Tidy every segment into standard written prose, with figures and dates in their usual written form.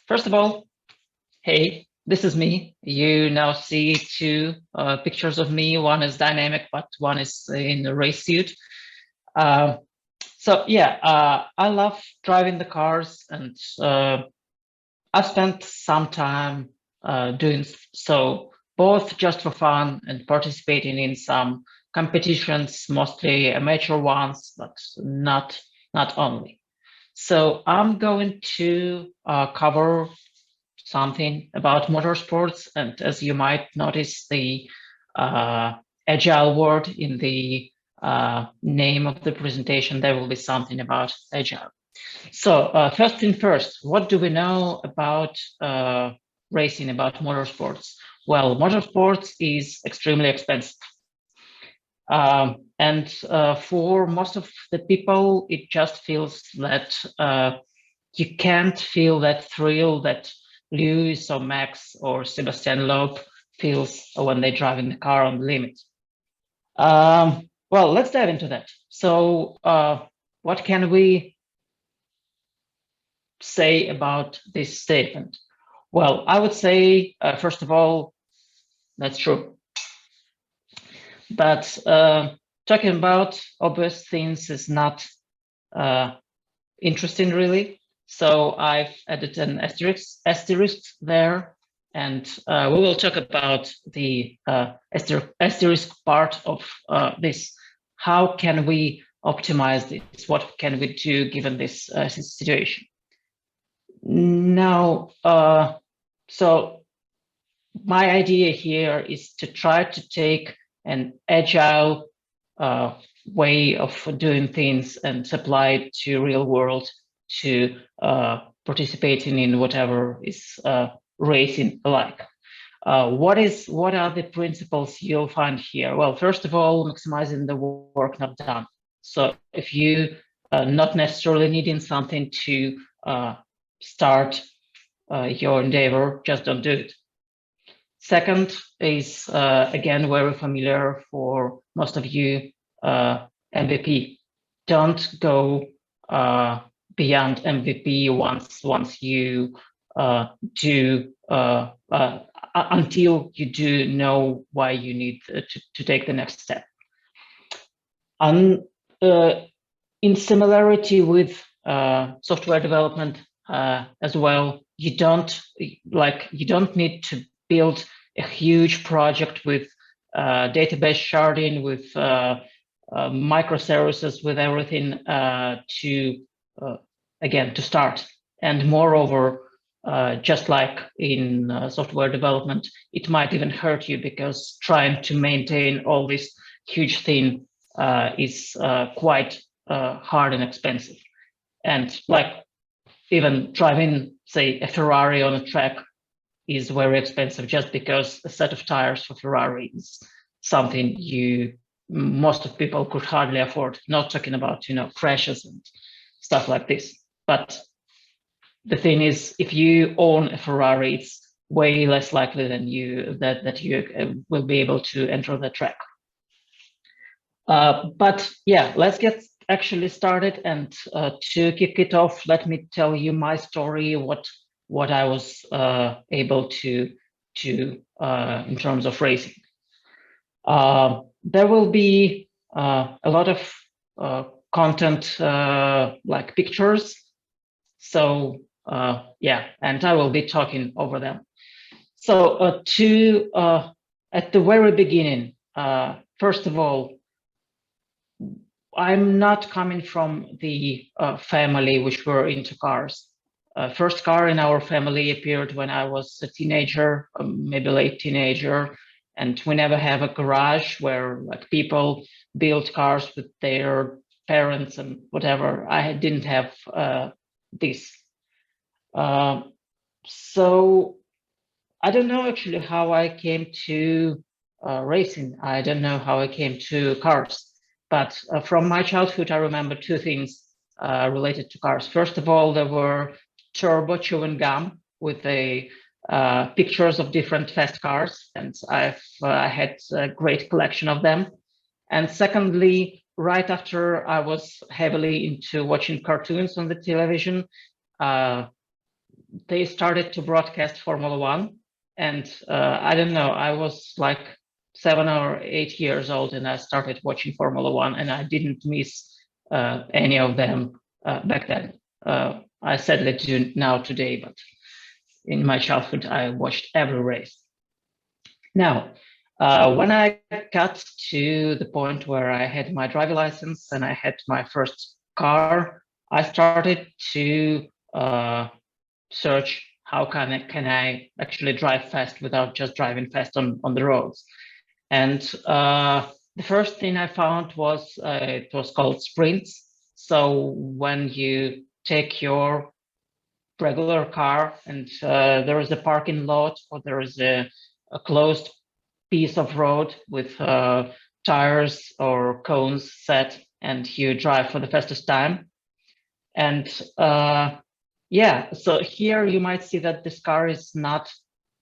First of all, hey, this is me. You now see two pictures of me. One is dynamic, but one is in a race suit. Uh, I love driving the cars, and I've spent some time doing so, both just for fun and participating in some competitions, mostly amateur ones, but not only. So I'm going to cover something about motorsports, and as you might notice, the agile word in the name of the presentation, there will be something about agile. So first thing first, what do we know about racing, about motorsports? Well, motorsports is extremely expensive. For most of the people, it just feels that you can't feel that thrill that Lewis or Max or Sebastian Loeb feels when they drive in the car on the limit. Well, let's dive into that. So what can we say about this statement? Well, I would say, first of all, that's true. But talking about obvious things is not interesting, really. So I've added an asterisk there, and we will talk about the asterisk part of this. How can we optimize this? What can we do given this situation? Now, so my idea here is to try to take an agile way of doing things and apply it to real world, to participating in whatever is racing alike. What are the principles you'll find here? Well, first of all, maximizing the work not done. So if you not necessarily needing something to start your endeavor, just don't do it. Second is, again, very familiar for most of you, MVP. Don't go beyond MVP once you do, until you do know why you need to take the next step. In similarity with software development as well, you don't need to build a huge project with database sharding, with microservices, with everything to start. And moreover, just like in software development, it might even hurt you, because trying to maintain all this huge thing is quite hard and expensive. And like even driving, say, a Ferrari on a track is very expensive, just because a set of tires for Ferrari is something most of people could hardly afford, not talking about, crashes and stuff like this. But the thing is, if you own a Ferrari, it's way less likely than that you will be able to enter the track. But yeah, let's get actually started. And to kick it off, let me tell you my story, what I was able to in terms of racing. There will be a lot of content like pictures. So yeah, and I will be talking over them. So at the very beginning, first of all, I'm not coming from the family which were into cars. First car in our family appeared when I was a teenager, maybe late teenager, and we never have a garage where like people build cars with their parents and whatever. I didn't have this. So I don't know actually how I came to racing. I don't know how I came to cars. But from my childhood, I remember two things related to cars. First of all, there were turbo chewing gum with pictures of different fast cars, and I had a great collection of them. And secondly, right after I was heavily into watching cartoons on the television, they started to broadcast Formula One, and I don't know, I was like 7 or 8 years old, and I started watching Formula One, and I didn't miss any of them back then. I sadly do now today, but in my childhood, I watched every race. Now, when I got to the point where I had my driving license and I had my first car, I started to search how can I actually drive fast without just driving fast on the roads. And the first thing I found was it was called sprints. So when you take your regular car and there is a parking lot, or there is a closed piece of road with tires or cones set, and you drive for the fastest time. And yeah, so here you might see that this car is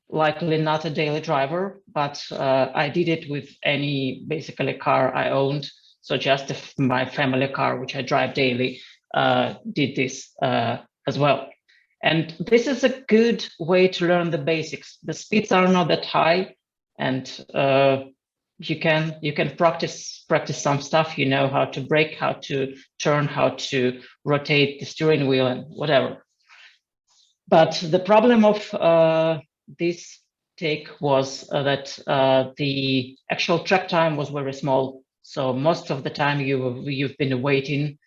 likely not a daily driver, but I did it with any basically car I owned. So just if my family car, which I drive daily, did this as well. And this is a good way to learn the basics. The speeds are not that high, and you can practice some stuff. You know how to brake, how to turn, how to rotate the steering wheel, and whatever. But the problem of this take was that the actual track time was very small. So most of the time you've been waiting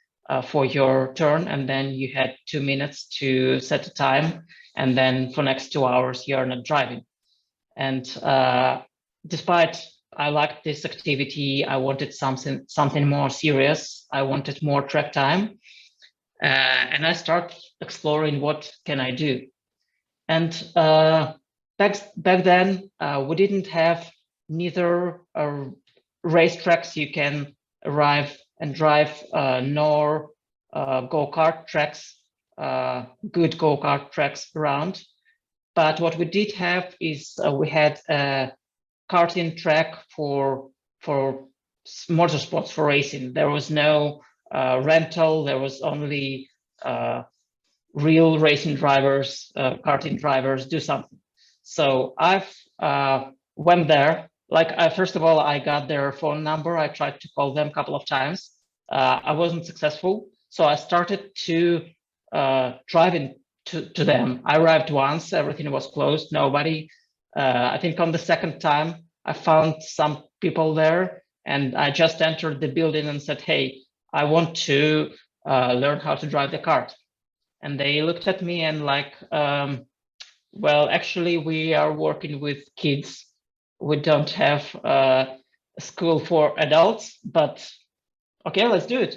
for your turn, and then you had 2 minutes to set a time, and then for next 2 hours you're not driving. And despite I liked this activity, I wanted something more serious. I wanted more track time, and I started exploring what can I do. And back then we didn't have neither racetracks you can arrive and drive, nor go-kart tracks, good go-kart tracks around. But what we did have is we had a karting track for motorsports, for racing. There was no rental. There was only real racing drivers, karting drivers do something. So I've went there. Like first of all, I got their phone number. I tried to call them a couple of times. I wasn't successful. So I started to drive to them. I arrived once, everything was closed, nobody. I think on the second time, I found some people there, and I just entered the building and said, hey, I want to learn how to drive the kart. And they looked at me and like, well, actually, we are working with kids. We don't have a school for adults, but okay, let's do it.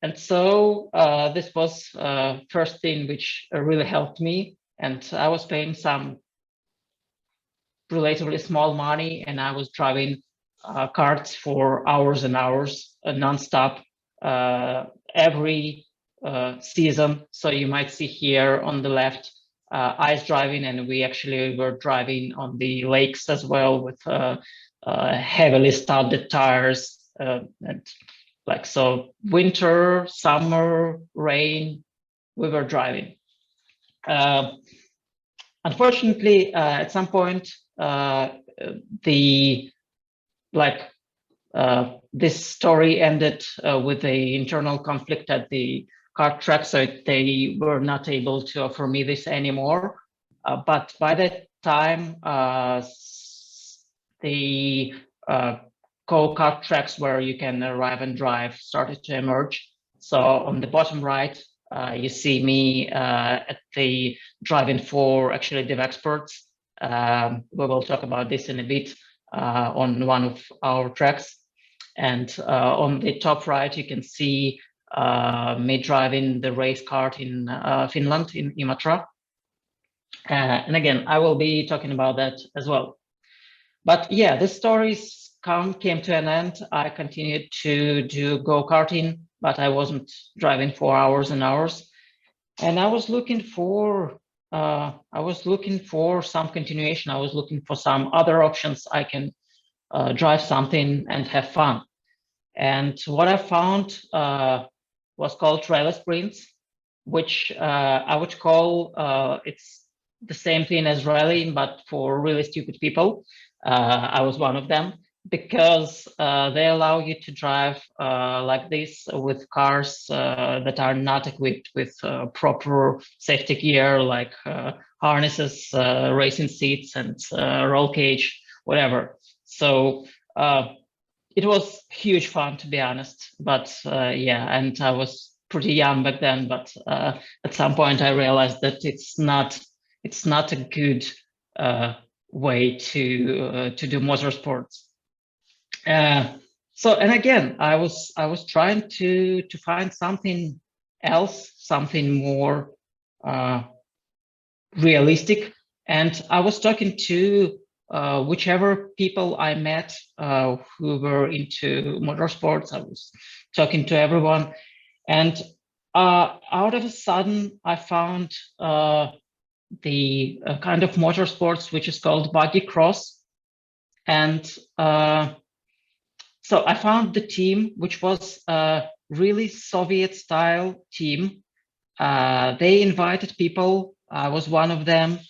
And so this was first thing which really helped me. And I was paying some relatively small money, and I was driving karts for hours and hours, nonstop, every season. So you might see here on the left ice driving, and we actually were driving on the lakes as well with heavily studded tires, and like, so winter, summer, rain, we were driving. Unfortunately, at some point, this story ended with the internal conflict at the kart track, so they were not able to offer me this anymore. But by that time, the go-kart tracks where you can arrive and drive started to emerge. So on the bottom right, you see me at the driving for actually Devexperts. We will talk about this in a bit on one of our tracks. And on the top right, you can see me driving the race kart in Finland, in Imatra. And again, I will be talking about that as well. But yeah, the stories came to an end. I continued to do go-karting, but I wasn't driving for hours and hours. And I was looking for some continuation. I was looking for some other options. I can drive something and have fun. And what I found was called trailer sprints, which I would call it's the same thing as rallying, but for really stupid people. I was one of them because they allow you to drive like this with cars that are not equipped with proper safety gear, like harnesses, racing seats, and roll cage, whatever. So it was huge fun, to be honest. But yeah, and I was pretty young back then. But at some point, I realized that it's not a good way to do motorsports. So, and again, I was trying to find something else, something more realistic, and I was talking to whichever people I met who were into motorsports. I was talking to everyone, and out of a sudden, I found the kind of motorsports which is called Buggy-cross, and so I found the team, which was a really Soviet-style team. They invited people. I was one of them,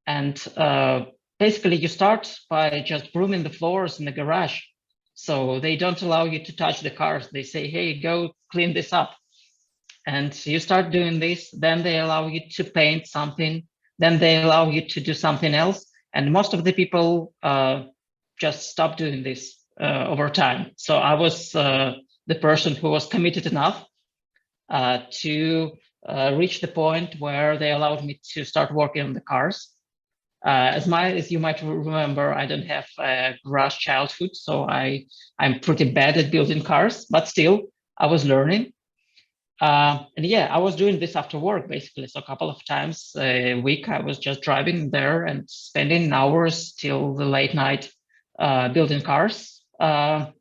and basically you start by just brooming the floors in the garage. So they don't allow you to touch the cars. They say, hey, go clean this up. And you start doing this, then they allow you to paint something, then they allow you to do something else. And most of the people just stop doing this over time. So I was the person who was committed enough to reach the point where they allowed me to start working on the cars. As you might remember, I don't have a garage childhood, so I'm pretty bad at building cars, but still I was learning. And yeah, I was doing this after work, basically. So a couple of times a week, I was just driving there and spending hours till the late night building cars. And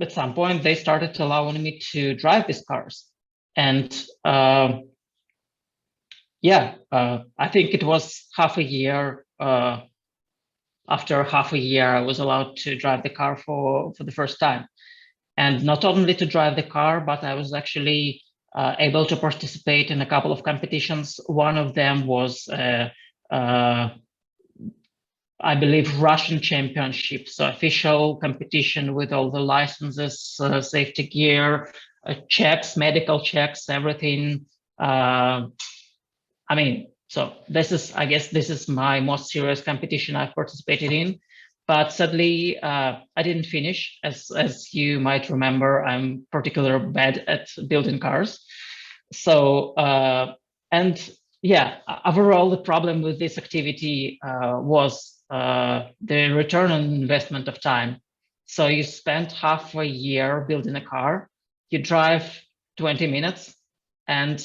at some point, they started allowing me to drive these cars. And yeah, I think it was half a year. After half a year, I was allowed to drive the car for the first time. And not only to drive the car, but I was actually able to participate in a couple of competitions. One of them was, I believe, Russian championship, so official competition with all the licenses, safety gear, checks, medical checks, everything. I mean, so I guess this is my most serious competition I've participated in. But sadly, I didn't finish. As you might remember, I'm particularly bad at building cars. So, and yeah, overall, the problem with this activity was the return on investment of time. So you spend half a year building a car, you drive 20 minutes, and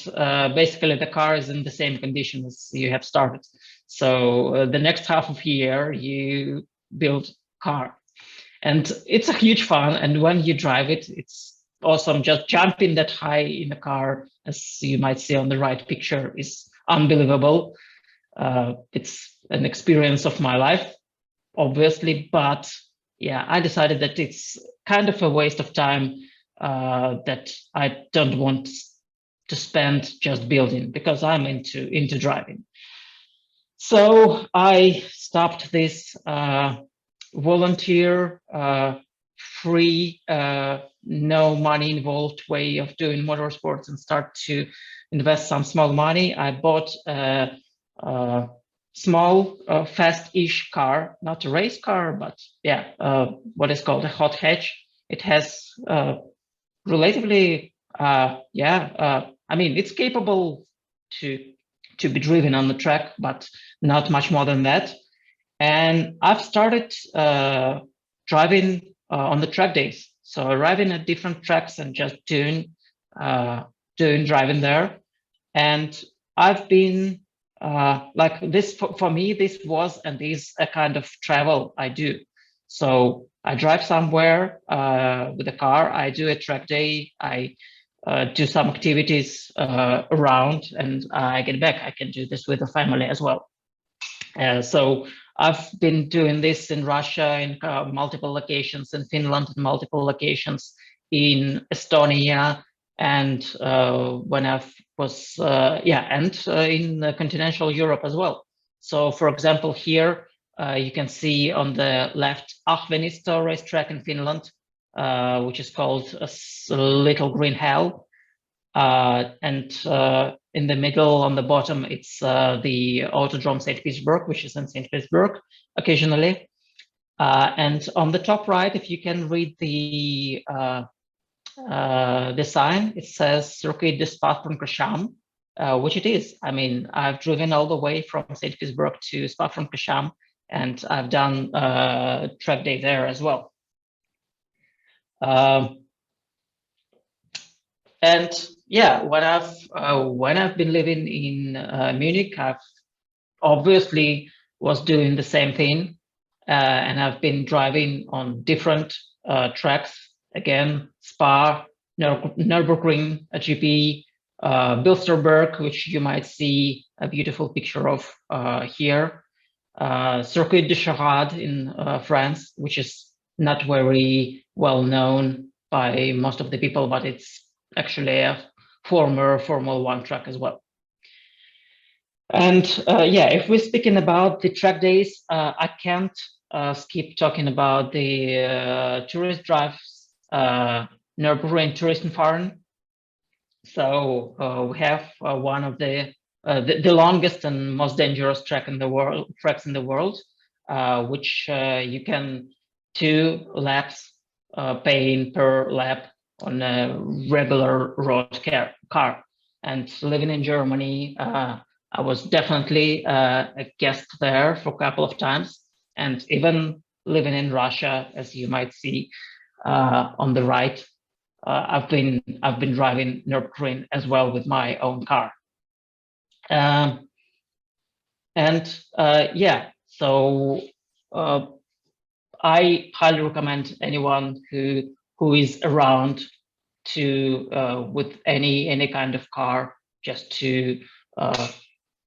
basically the car is in the same condition as you have started. So the next half of year, you build car, and it's a huge fun. And when you drive it, it's awesome. Just jumping that high in a car, as you might see on the right picture, is unbelievable. It's an experience of my life, obviously, but yeah, I decided that it's kind of a waste of time that I don't want to spend just building, because I'm into driving. So I stopped this volunteer, free, no money involved way of doing motorsports and start to invest some small money. I bought a small, fast-ish car, not a race car, but yeah, what is called a hot hatch. It has relatively, I mean, it's capable to be driven on the track, but not much more than that. And I've started driving on the track days. So arriving at different tracks and just doing driving there. And I've been like this, for me, this was and is a kind of travel I do. So I drive somewhere with a car, I do a track day, I do some activities around, and I get back. I can do this with the family as well. So I've been doing this in Russia in multiple locations, in Finland in multiple locations, in Estonia, and when I was in continental Europe as well. So, for example, here you can see on the left Ahvenisto racetrack in Finland, which is called Little Green Hell, and in the middle on the bottom it's the Autodrome St. Petersburg, which is in St. Petersburg occasionally. And on the top right, if you can read the sign, it says Circuit de Spa-Francorchamps, which it is. I mean, I've driven all the way from St. Petersburg to Spa-Francorchamps, and I've done track day there as well. And yeah, when I've been living in Munich, I've obviously was doing the same thing, and I've been driving on different tracks. Again, Spa, Nurburgring, GP, Bilsterberg, which you might see a beautiful picture of here. Circuit de Charade in France, which is not very well known by most of the people, but it's actually a former Formula 1 track as well. And if we're speaking about the track days, I can't skip talking about the tourist drives, Nurburgring Touristenfahrten. So we have one of the longest and most dangerous tracks in the world, which you can 2 laps paying per lap on a regular road car. And living in Germany, I was definitely a guest there for a couple of times, and even living in Russia, as you might see on the right, I've been driving Nürburgring as well with my own car. So I highly recommend anyone who is around to with any kind of car just to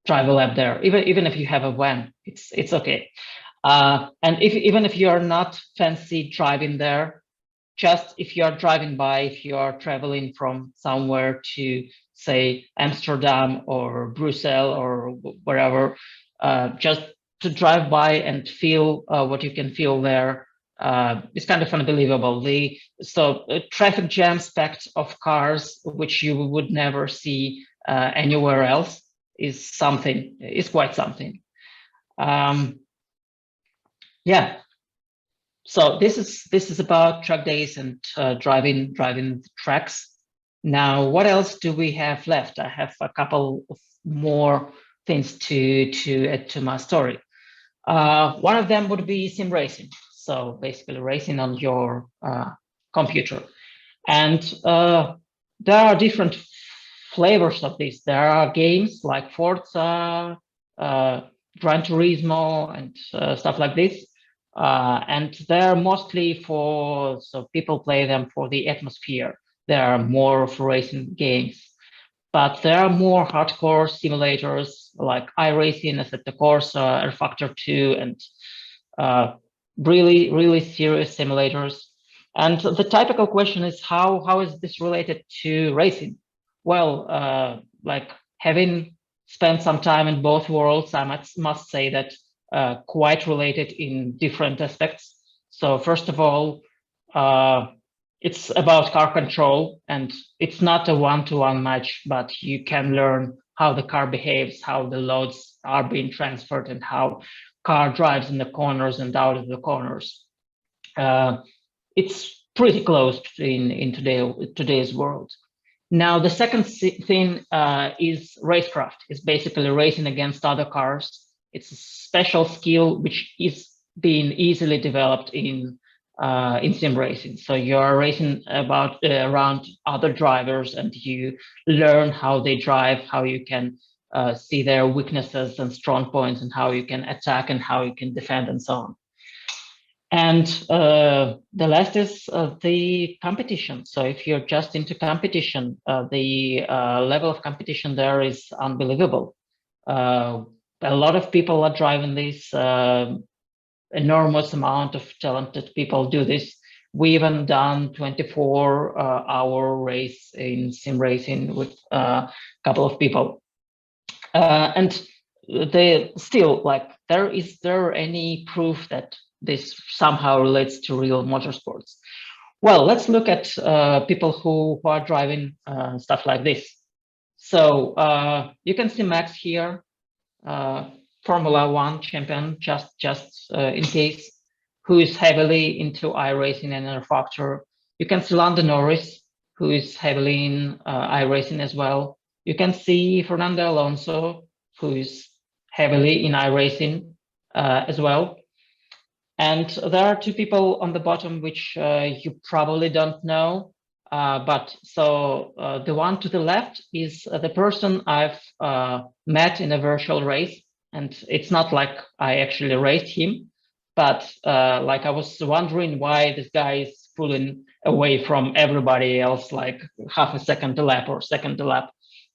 drive a lap there. Even if you have a van, it's okay. And even if you are not fancy driving there, just if you are driving by, if you are traveling from somewhere to say Amsterdam or Brussels or wherever, just to drive by and feel what you can feel there, it's kind of unbelievable. The traffic jams packed of cars, which you would never see anywhere else, is quite something. So this is about track days and driving the tracks. Now, what else do we have left? I have a couple of more things to add to my story. One of them would be sim racing. So basically racing on your computer. And there are different flavors of this. There are games like Forza, Gran Turismo, and stuff like this. And they're mostly so people play them for the atmosphere. There are more of racing games. But there are more hardcore simulators like iRacing, Assetto Corsa, R Factor 2, and really, really serious simulators. And the typical question is, how is this related to racing? Well, like having spent some time in both worlds, I must say that quite related in different aspects. So first of all, it's about car control, and it's not a one-to-one match, but you can learn how the car behaves, how the loads are being transferred, and how car drives in the corners and out of the corners. It's pretty close in today's world. Now, the second thing is racecraft. It's basically racing against other cars. It's a special skill which is being easily developed in sim racing. So you're racing around other drivers, and you learn how they drive, how you can see their weaknesses and strong points, and how you can attack and how you can defend, and so on. And the last is the competition. So if you're just into competition, the level of competition there is unbelievable. A lot of people are driving this. Enormous amount of talented people do this. we even done 24-hour race in Simracing with a couple of people. And they still like, is there any proof that this somehow relates to real motorsports? Well, let's look at people who are driving stuff like this. So you can see Max here, Formula One champion, just in case, who is heavily into iRacing and R-Factor. You can see Lando Norris, who is heavily in iRacing as well. You can see Fernando Alonso, who is heavily in iRacing as well. And there are two people on the bottom which you probably don't know. But the one to the left is the person I've met in a virtual race. And it's not like I actually raced him, but like I was wondering why this guy is pulling away from everybody else, like half a second a lap or second a lap.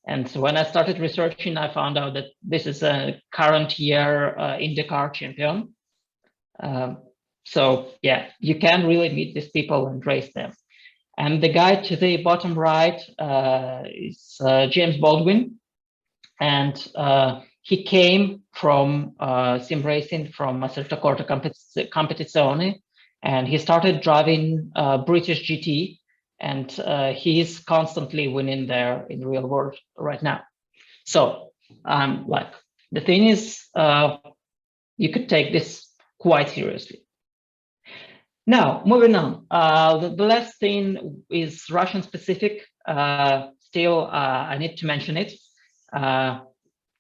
And so when I started researching, I found out that this is a current year IndyCar champion. So yeah, you can really meet these people and race them. And the guy to the bottom right is James Baldwin. And he came from Simracing from Acerta Corta Competizione, and he started driving British GT, and he is constantly winning there in the real world right now. So like, the thing is, you could take this quite seriously. Now, moving on, the last thing is Russian specific. Still, I need to mention it.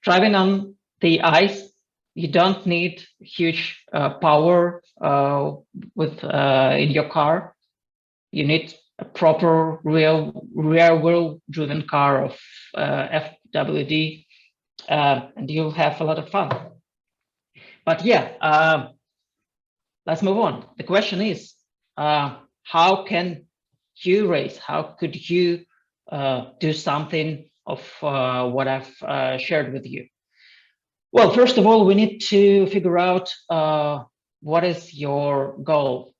Driving on the ice, you don't need huge power in your car. You need a proper rear-wheel driven car of FWD, and you'll have a lot of fun. But yeah, let's move on. The question is, how can you race? How could you do something of what I've shared with you? Well, first of all, we need to figure out what is your goal.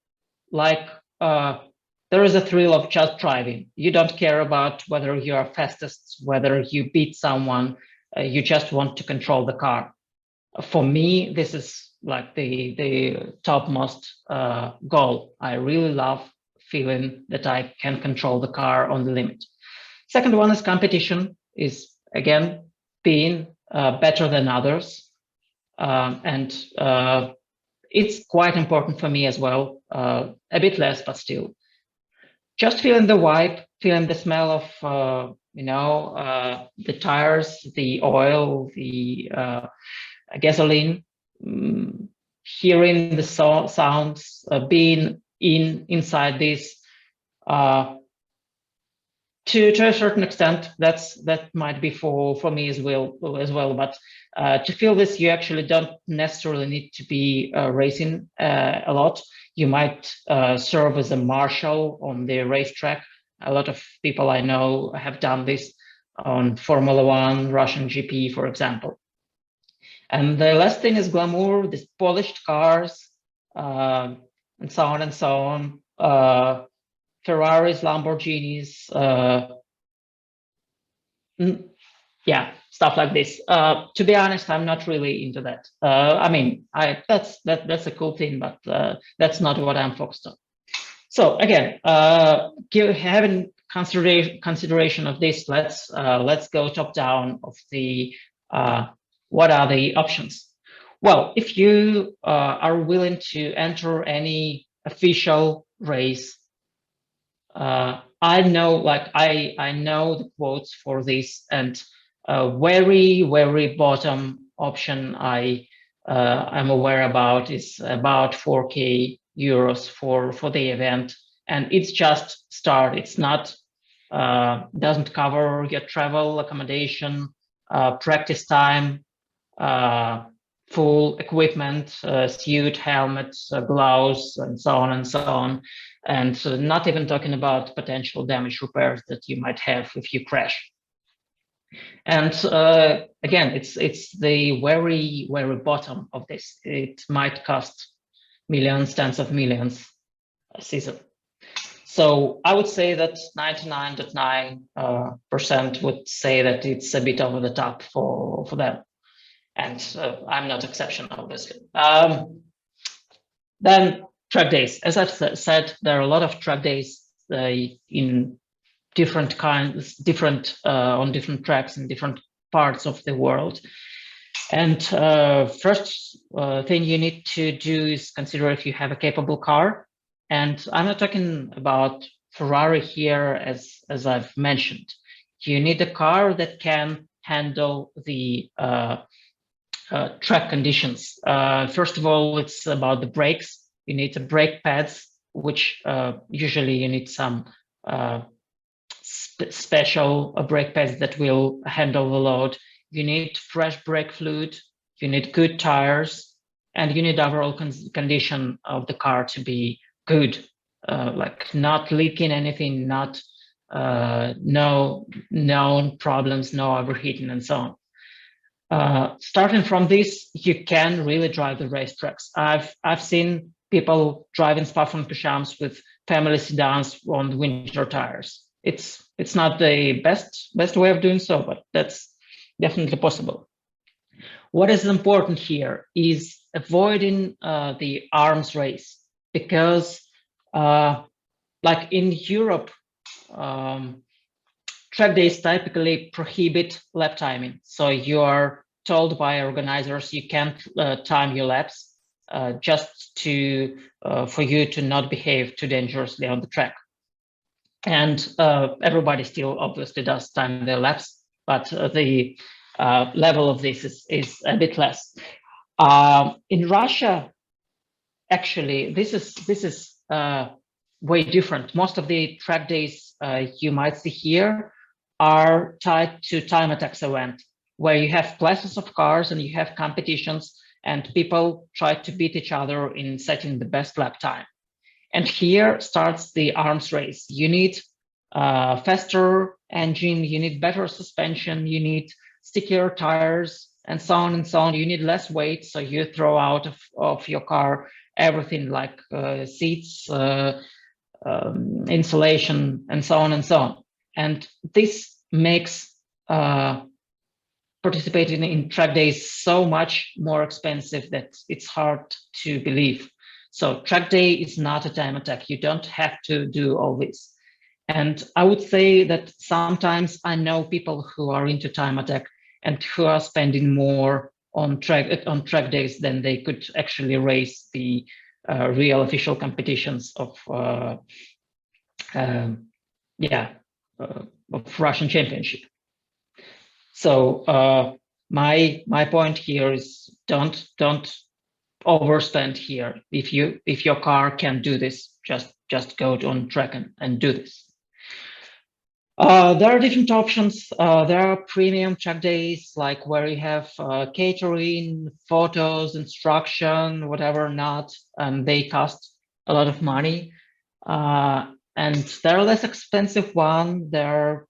Like, there is a thrill of just driving. You don't care about whether you are fastest, whether you beat someone. You just want to control the car. For me, this is like the topmost goal. I really love feeling that I can control the car on the limit. Second one is competition, is again being better than others, and it's quite important for me as well. A bit less, but still, just feeling the vibe, feeling the smell of the tires, the oil, the gasoline, hearing the sounds, being inside this. To a certain extent, that might be for me as well. But to feel this, you actually don't necessarily need to be racing a lot. You might serve as a marshal on the racetrack. A lot of people I know have done this on Formula One, Russian GP, for example. And the last thing is glamour, these polished cars, and so on and so on. Ferraris, Lamborghinis, yeah, stuff like this. To be honest, I'm not really into that. I mean, that's a cool thing, but that's not what I'm focused on. So again, having consideration of this, let's go top down of the what are the options. Well, if you are willing to enter any official race, I know the quotes for this, and very bottom option I'm aware about is about 4K euros for the event, and it's just start. It's not doesn't cover your travel, accommodation, practice time, full equipment, suit, helmets, gloves, and so on and so on. And not even talking about potential damage repairs that you might have if you crash. And again, it's the very bottom of this. It might cost millions, tens of millions a season. So I would say that 99.9% would say that it's a bit over the top for them. And I'm not exception, obviously. Then track days. As I've said, there are a lot of track days in different kinds, on different tracks in different parts of the world. And first thing you need to do is consider if you have a capable car. And I'm not talking about Ferrari here, as I've mentioned. You need a car that can handle the track conditions. First of all, it's about the brakes. You need the brake pads, which usually you need some special brake pads that will handle the load. You need fresh brake fluid, you need good tires, and you need overall condition of the car to be good, like not leaking anything, not no known problems, no overheating, and so on. Starting from this, you can really drive the racetracks. I've seen people driving Spa-Francorchamps with family sedans on winter tires. It's not the best way of doing so, but that's definitely possible. What is important here is avoiding the arms race, because like in Europe, track days typically prohibit lap timing. So you are told by organizers you can't time your laps just to for you to not behave too dangerously on the track. And everybody still obviously does time their laps, but the level of this is a bit less. In Russia, actually, this is way different. Most of the track days you might see here are tied to time attacks event, where you have classes of cars and you have competitions, and people try to beat each other in setting the best lap time. And here starts the arms race. You need faster engine, you need better suspension, you need stickier tires, and so on and so on. You need less weight, so you throw out of your car everything like seats, insulation, and so on and so on. And this makes participating in track days so much more expensive that it's hard to believe. So track day is not a time attack. You don't have to do all this. And I would say that sometimes I know people who are into time attack and who are spending more on track days than they could actually race the real official competitions of Russian Championship. So my point here is don't overspend here. If your car can do this, just go on track and do this. There are different options. There are premium track days, like where you have catering, photos, instruction, whatever not, and they cost a lot of money. And there are less expensive ones. There are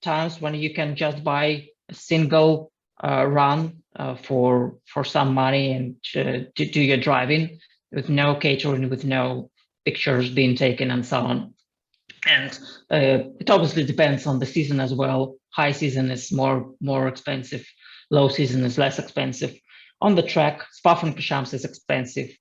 times when you can just buy a single run for some money and to do your driving with no catering, with no pictures being taken, and so on. And it obviously depends on the season as well. High season is more expensive. Low season is less expensive. On the track, Spa-Francorchamps is expensive.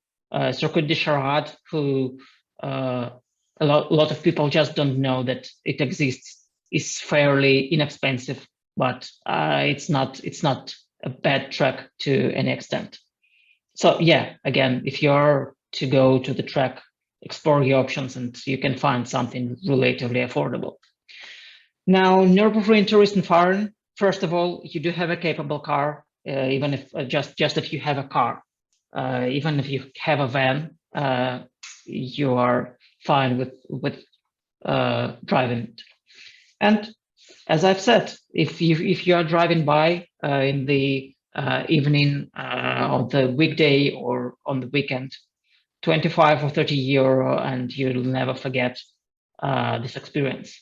Circuit de Charade, who a lot of people just don't know that it exists, is fairly inexpensive, but it's not a bad track to any extent. So yeah, again, if you're to go to the track, explore your options and you can find something relatively affordable. Now, Nurburgring Touristenfahrten, first of all, you do have a capable car, even if just if you have a car. Even if you have a van, you are fine with driving it. And as I've said, if you are driving by in the evening on the weekday or on the weekend, 25 or 30 euro, and you'll never forget this experience.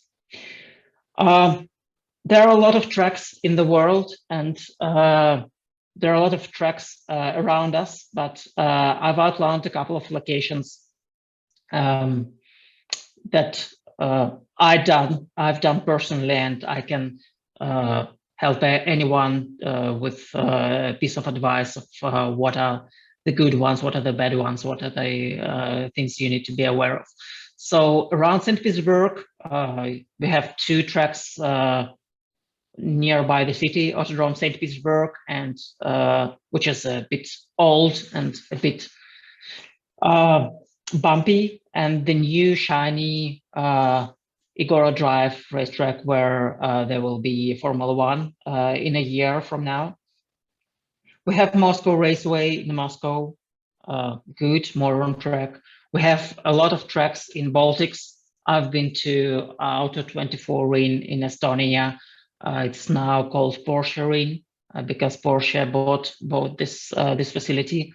There are a lot of tracks in the world, and there are a lot of tracks around us, but I've outlined a couple of locations that I've done personally, and I can help anyone with a piece of advice of what are the good ones, what are the bad ones, what are the things you need to be aware of. So around St. Petersburg, we have 2 tracks nearby the city, Autodrome St. Petersburg, and which is a bit old and a bit bumpy, and the new shiny Igora Drive racetrack where there will be Formula One in a year from now. We have Moscow Raceway in Moscow, good modern track. We have a lot of tracks in Baltics. I've been to Auto 24 in Estonia. It's now called Porsche Ring because Porsche bought this facility.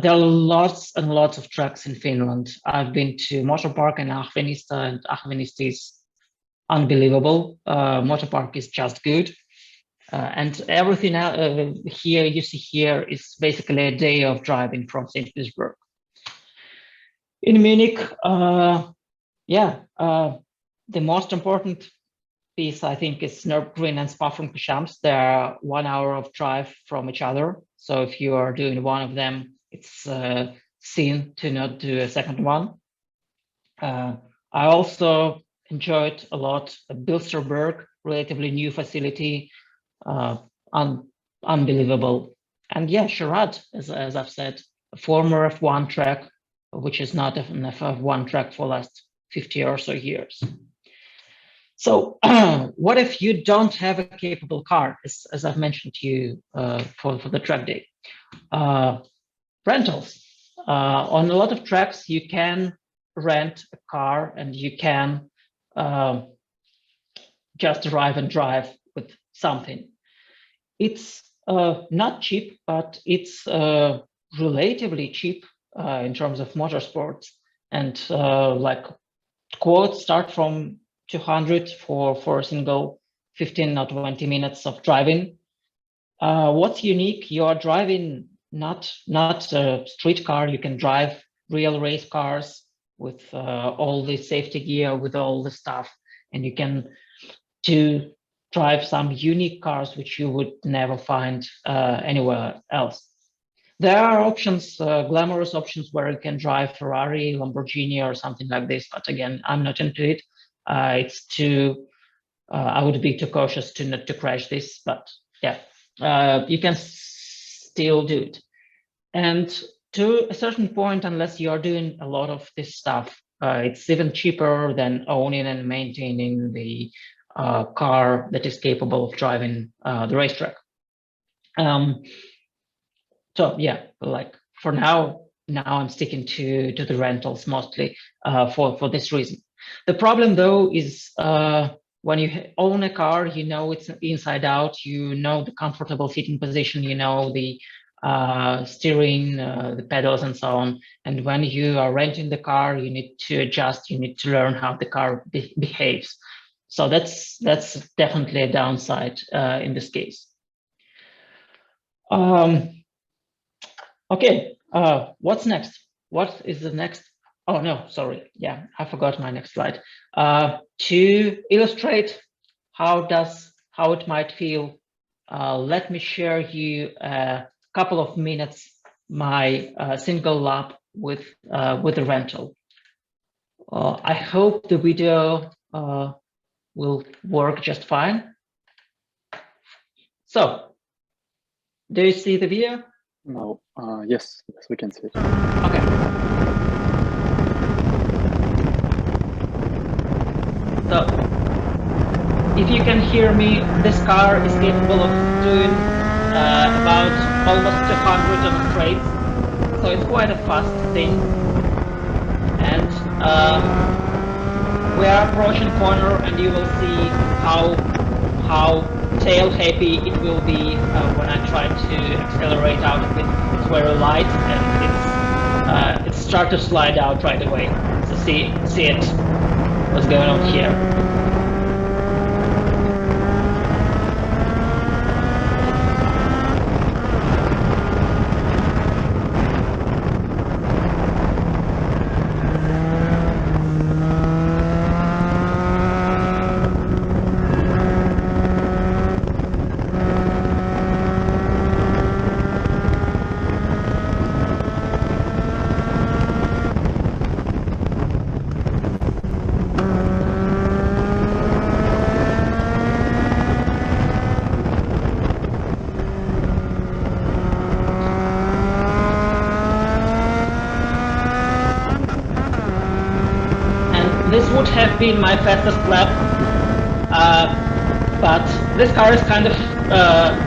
There are lots and lots of tracks in Finland. I've been to Motor Park in Ahvenista, and Ahvenista is unbelievable. Motor Park is just good. And everything here you see here is basically a day of driving from St. Petersburg. In Munich, the most important piece, I think, is Nurburgring and Spa-Francorchamps. They're 1 hour of drive from each other. So if you are doing one of them, it's sin to not do a second one. I also enjoyed a lot Bilsterberg, relatively new facility, unbelievable. And yeah, Sherrod, as I've said, a former F1 track, which is not an F1 track for the last 50 or so years. So what if you don't have a capable car, as I've mentioned to you for the track day? Rentals. On a lot of tracks, you can rent a car and you can just arrive and drive with something. It's not cheap, but it's relatively cheap in terms of motorsports. And like quotes start from 200 for a single 15 or 20 minutes of driving. What's unique, you're driving not a street car, you can drive real race cars with all the safety gear, with all the stuff, and you can drive some unique cars which you would never find anywhere else. There are options, glamorous options where you can drive Ferrari, Lamborghini, or something like this, but again, I'm not into it. It's too, I would be too cautious to not to crash this, but yeah, you can still do it. And to a certain point, unless you are doing a lot of this stuff, it's even cheaper than owning and maintaining the car that is capable of driving the racetrack. So yeah, like for now I'm sticking to the rentals mostly for this reason. The problem though is when you own a car, you know it's inside out, you know the comfortable seating position, you know the steering, the pedals and so on. And when you are renting the car, you need to adjust, you need to learn how the car behaves. So that's definitely a downside in this case. Okay, what's next? What is the next? Oh no, sorry. Yeah, I forgot my next slide. To illustrate how it might feel, let me share you a couple of minutes my single lap with the rental. I hope the video will work just fine. So, do you see the video? No. Yes, we can see it. Okay. So, if you can hear me, this car is capable of doing about almost 200 on a straight, so it's quite a fast thing. And we are approaching corner, and you will see how tail happy it will be when I try to accelerate out of it. It's very light, and it's start to slide out right away. So see it, what's going on here. would have been my fastest lap, but this car is kind of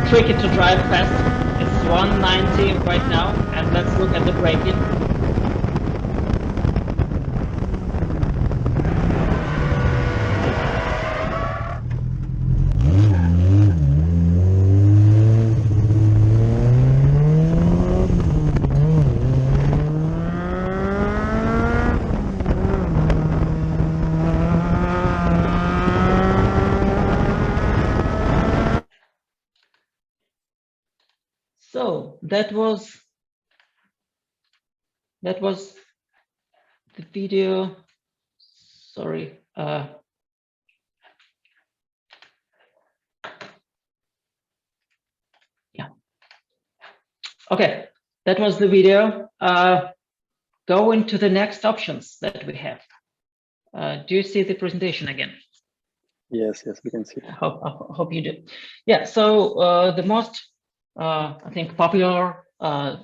tricky to drive fast. It's 190 right now, and let's look at the braking. So that was the video. Sorry. Yeah. Okay, that was the video. Go into the next options that we have. Do you see the presentation again? Yes, we can see. I hope you do. Yeah, so the most, I think, popular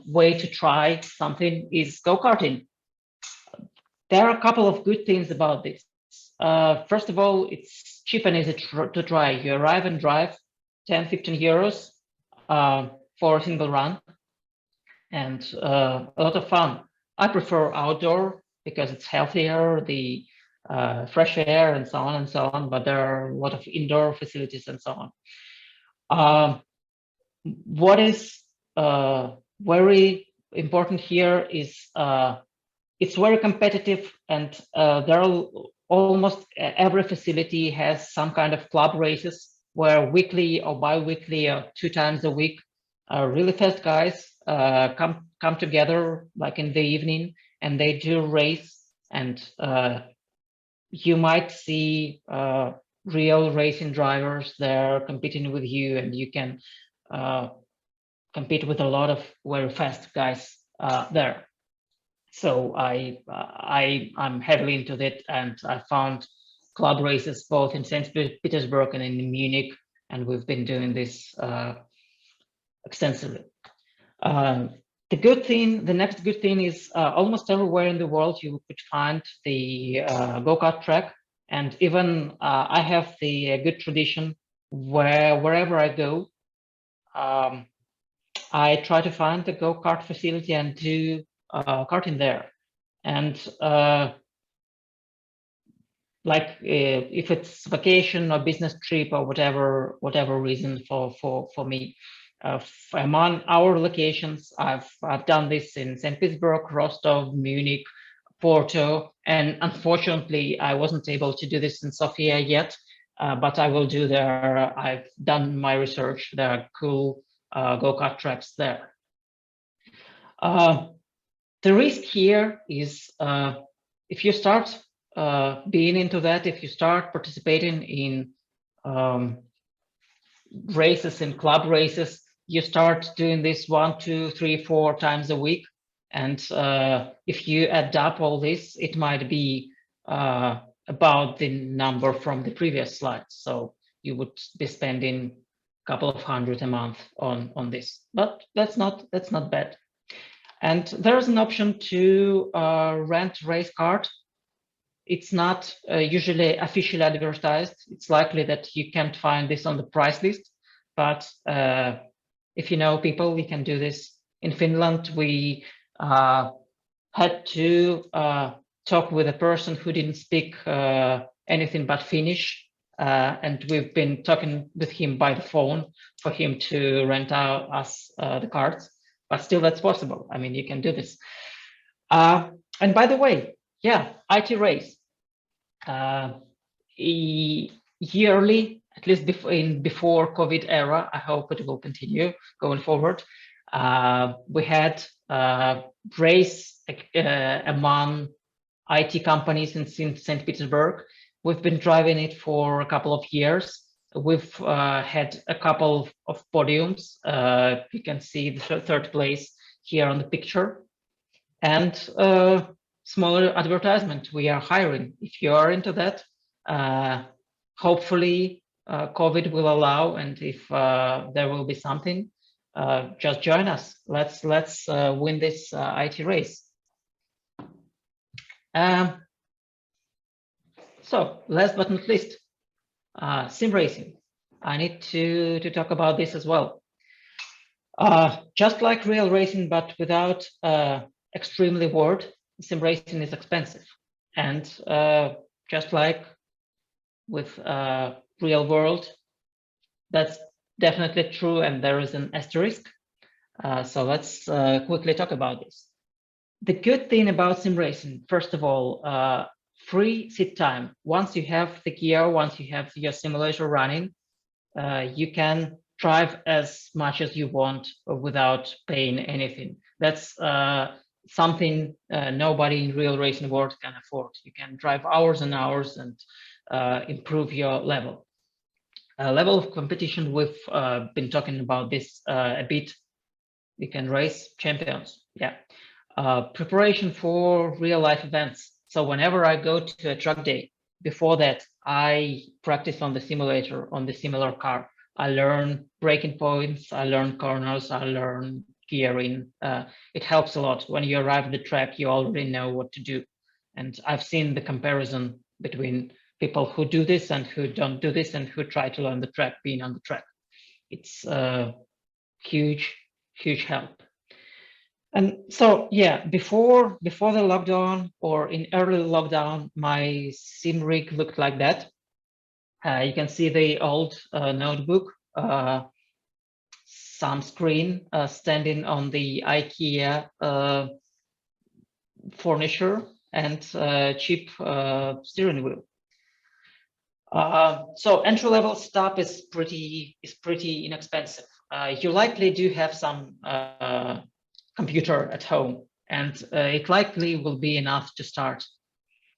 way to try something is go-karting. There are a couple of good things about this. First of all, it's cheap and easy to try. You arrive and drive 10-15 euros for a single run, and a lot of fun. I prefer outdoor because it's healthier, the fresh air and so on and so on, but there are a lot of indoor facilities and so on. What is very important here is it's very competitive, and there are almost every facility has some kind of club races where weekly or bi-weekly or 2 times a week really fast guys come together like in the evening, and they do race, and you might see real racing drivers there competing with you, and you can compete with a lot of very fast guys there. So I'm heavily into that, and I found club races both in St. Petersburg and in Munich, and we've been doing this extensively. The next good thing is almost everywhere in the world you could find the go-kart track, and even I have the good tradition wherever I go, I try to find the go-kart facility and do karting there. And like if it's vacation or business trip or whatever reason for me, among our locations, I've done this in St. Petersburg, Rostov, Munich, Porto, and unfortunately I wasn't able to do this in Sofia yet, but I will do there. I've done my research. There are cool go-kart tracks there. The risk here is if you start being into that, if you start participating in races, in club races, you start doing this 1, 2, 3, 4 times a week. And if you add up all this, it might be about the number from the previous slide. So you would be spending a couple of hundred a month on this, but that's not bad. And there's an option to rent race card. It's not usually officially advertised. It's likely that you can't find this on the price list, but if you know people, we can do this. In Finland, we had to talk with a person who didn't speak anything but Finnish, and we've been talking with him by the phone for him to rent out us the cards. But still, that's possible. I mean, you can do this. And by the way, yeah, IT race. Yearly, at least before COVID era, I hope it will continue going forward. We had race among IT companies in St. Petersburg. We've been driving it for a couple of years. We've had a couple of podiums. You can see the third place here on the picture. And smaller advertisement, we are hiring. If you are into that, hopefully COVID will allow, and if there will be something, just join us. Let's win this IT race. So last but not least, sim racing. I need to talk about this as well. Just like real racing, but without extremely word, sim racing is expensive. And just like with real world, that's definitely true, and there is an asterisk. So let's quickly talk about this. The good thing about sim racing, first of all, free seat time. Once you have the gear, once you have your simulator running, you can drive as much as you want without paying anything. That's something nobody in real racing world can afford. You can drive hours and hours and improve your level. Level of competition, we've been talking about this a bit. You can race champions, yeah. Preparation for real life events. So whenever I go to a track day, before that, I practice on the simulator, on the similar car. I learn braking points, I learn corners, I learn gearing. It helps a lot. When you arrive at the track, you already know what to do. And I've seen the comparison between people who do this and who don't do this and who try to learn the track being on the track. It's a huge help. And so, yeah, before the lockdown or in early lockdown, my sim rig looked like that. You can see the old notebook, some screen standing on the IKEA furniture, and cheap steering wheel. So entry-level stuff is pretty inexpensive. You likely do have some computer at home, and it likely will be enough to start.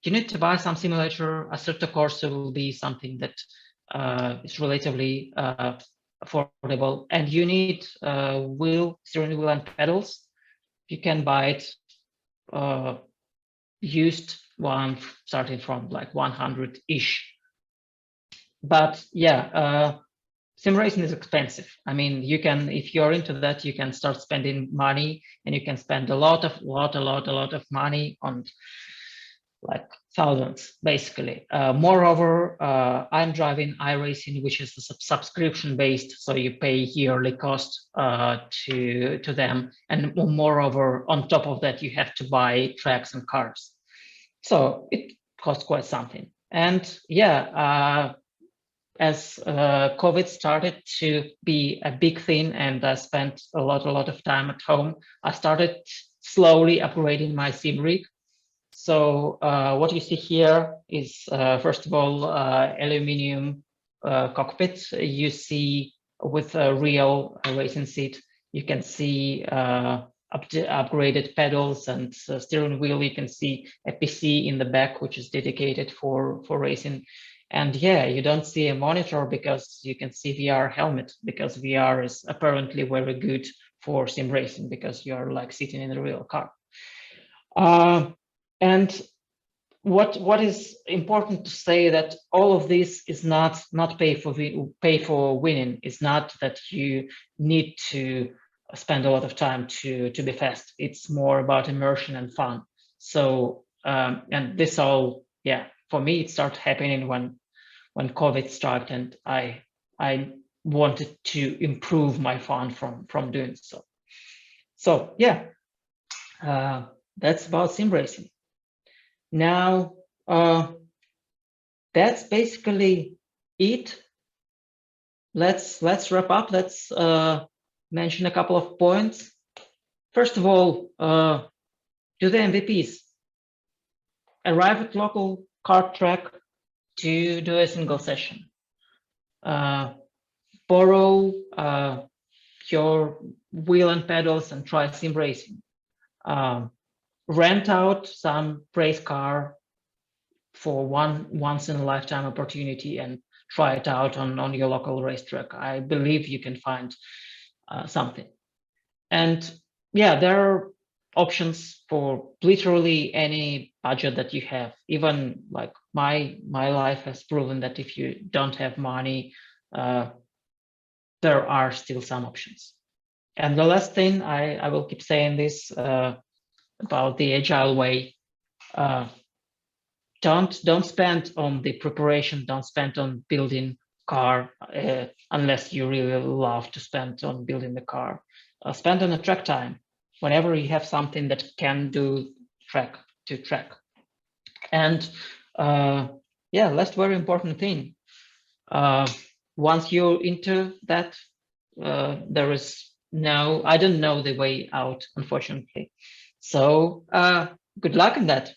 You need to buy some simulator. Assetto Corsa will be something that is relatively affordable, and you need steering wheel and pedals. You can buy it used one starting from like 100-ish. But yeah, sim racing is expensive. I mean, you can, if you're into that, you can start spending money, and you can spend a lot of money on like thousands, basically. Moreover, I'm driving iRacing, which is subscription based, so you pay yearly cost to them, and moreover, on top of that, you have to buy tracks and cars, so it costs quite something. And yeah, as COVID started to be a big thing, and I spent a lot of time at home, I started slowly upgrading my sim rig. So what you see here is, first of all, aluminum cockpit. You see with a real racing seat, you can see upgraded pedals and steering wheel. You can see a PC in the back, which is dedicated for racing. And yeah, you don't see a monitor because you can see VR helmet, because VR is apparently very good for sim racing because you're like sitting in a real car. And what is important to say, that all of this is not pay for winning. It's not that you need to spend a lot of time to be fast. It's more about immersion and fun. So and this all, yeah, for me it started happening when COVID started, and I wanted to improve my fun from doing so. So yeah, that's about sim racing. Now, that's basically it. Let's wrap up. Let's mention a couple of points. First of all, do the MVPs. Arrive at local kart track to do a single session. Borrow your wheel and pedals and try sim racing. Rent out some race car for once in a lifetime opportunity and try it out on your local racetrack. I believe you can find something. And yeah, there are options for literally any budget that you have. Even like my life has proven that if you don't have money, there are still some options. And the last thing, I will keep saying this about the agile way. don't spend on the preparation, don't spend on building car unless you really love to spend on building the car. Spend on a track time whenever you have something that can do track to track. And yeah, last very important thing, once you're into that, there is no, I don't know the way out, unfortunately. So good luck in that.